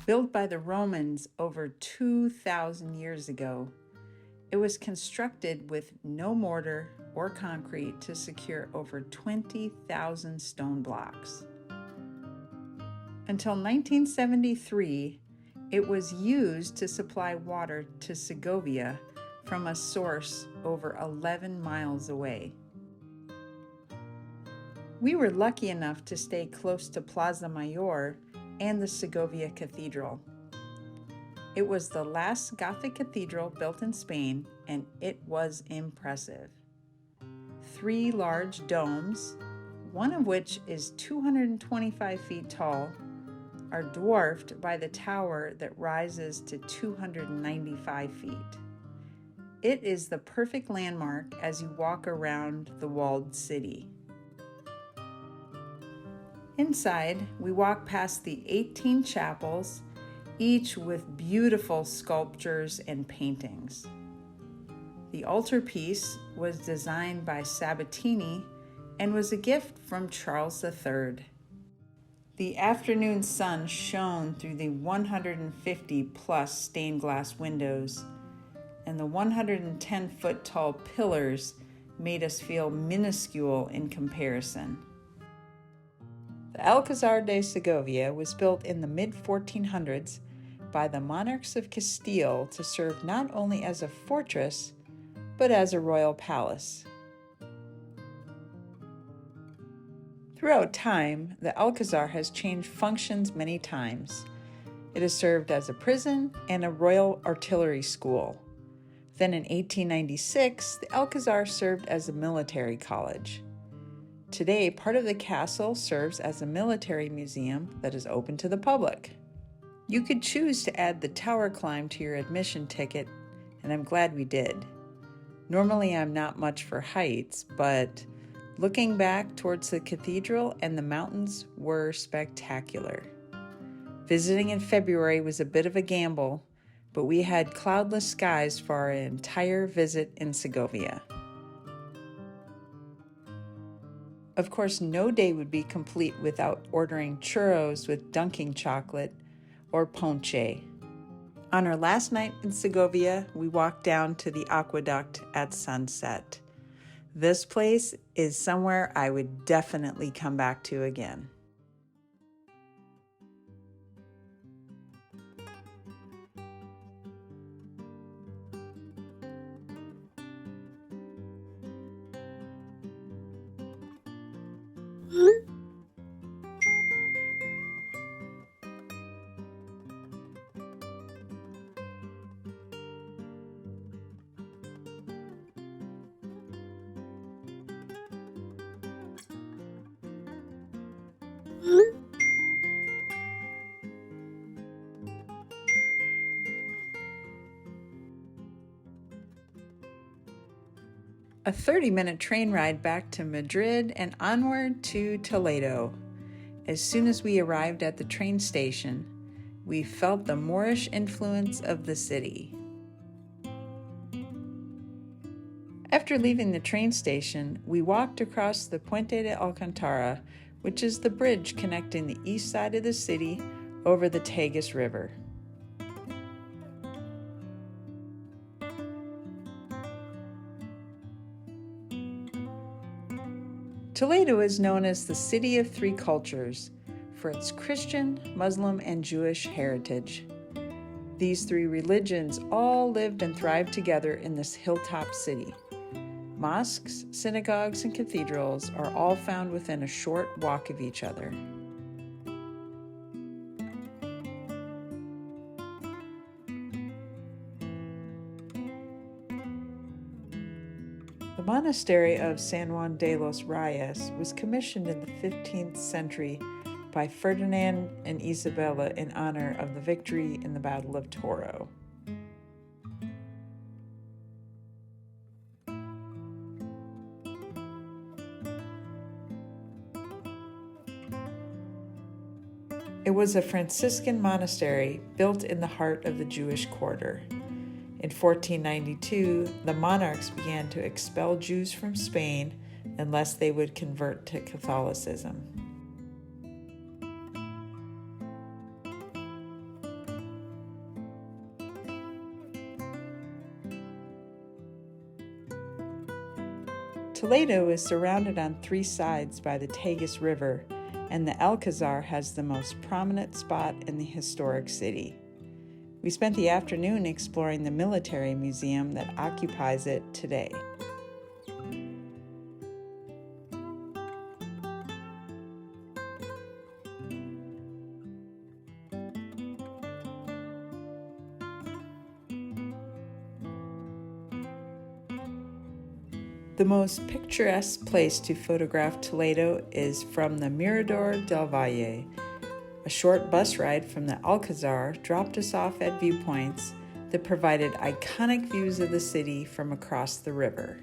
Built by the Romans over 2,000 years ago, it was constructed with no mortar or concrete to secure over 20,000 stone blocks. Until 1973, it was used to supply water to Segovia from a source over 11 miles away. We were lucky enough to stay close to Plaza Mayor and the Segovia Cathedral. It was the last Gothic cathedral built in Spain, and it was impressive. 3 large domes, one of which is 225 feet tall, are dwarfed by the tower that rises to 295 feet. It is the perfect landmark as you walk around the walled city. Inside, we walk past the 18 chapels, each with beautiful sculptures and paintings. The altarpiece was designed by Sabatini and was a gift from Charles III. The afternoon sun shone through the 150-plus stained glass windows, and the 110-foot tall pillars made us feel minuscule in comparison. The Alcázar de Segovia was built in the mid-1400s by the monarchs of Castile to serve not only as a fortress, but as a royal palace. Throughout time, the Alcázar has changed functions many times. It has served as a prison and a royal artillery school. Then in 1896, the Alcázar served as a military college. Today, part of the castle serves as a military museum that is open to the public. You could choose to add the tower climb to your admission ticket, and I'm glad we did. Normally, I'm not much for heights, but looking back towards the cathedral and the mountains were spectacular. Visiting in February was a bit of a gamble, but we had cloudless skies for our entire visit in Segovia. Of course, no day would be complete without ordering churros with dunking chocolate or ponche. On our last night in Segovia, we walked down to the aqueduct at sunset. This place is somewhere I would definitely come back to again. A 30-minute train ride back to Madrid and onward to Toledo. As soon as we arrived at the train station, we felt the Moorish influence of the city. After leaving the train station, we walked across the Puente de Alcantara, which is the bridge connecting the east side of the city over the Tagus River. Toledo is known as the City of Three Cultures for its Christian, Muslim, and Jewish heritage. These 3 religions all lived and thrived together in this hilltop city. Mosques, synagogues, and cathedrals are all found within a short walk of each other. The monastery of San Juan de los Reyes was commissioned in the 15th century by Ferdinand and Isabella in honor of the victory in the Battle of Toro. It was a Franciscan monastery built in the heart of the Jewish quarter. In 1492, the monarchs began to expel Jews from Spain unless they would convert to Catholicism. Toledo is surrounded on three sides by the Tagus River, and the Alcazar has the most prominent spot in the historic city. We spent the afternoon exploring the military museum that occupies it today. The most picturesque place to photograph Toledo is from the Mirador del Valle. A short bus ride from the Alcazar dropped us off at viewpoints that provided iconic views of the city from across the river.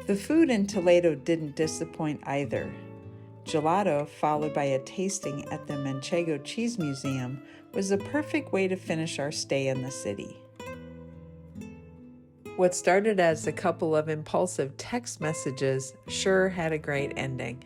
The food in Toledo didn't disappoint either. Gelato, followed by a tasting at the Manchego Cheese Museum, was the perfect way to finish our stay in the city. What started as a couple of impulsive text messages sure had a great ending.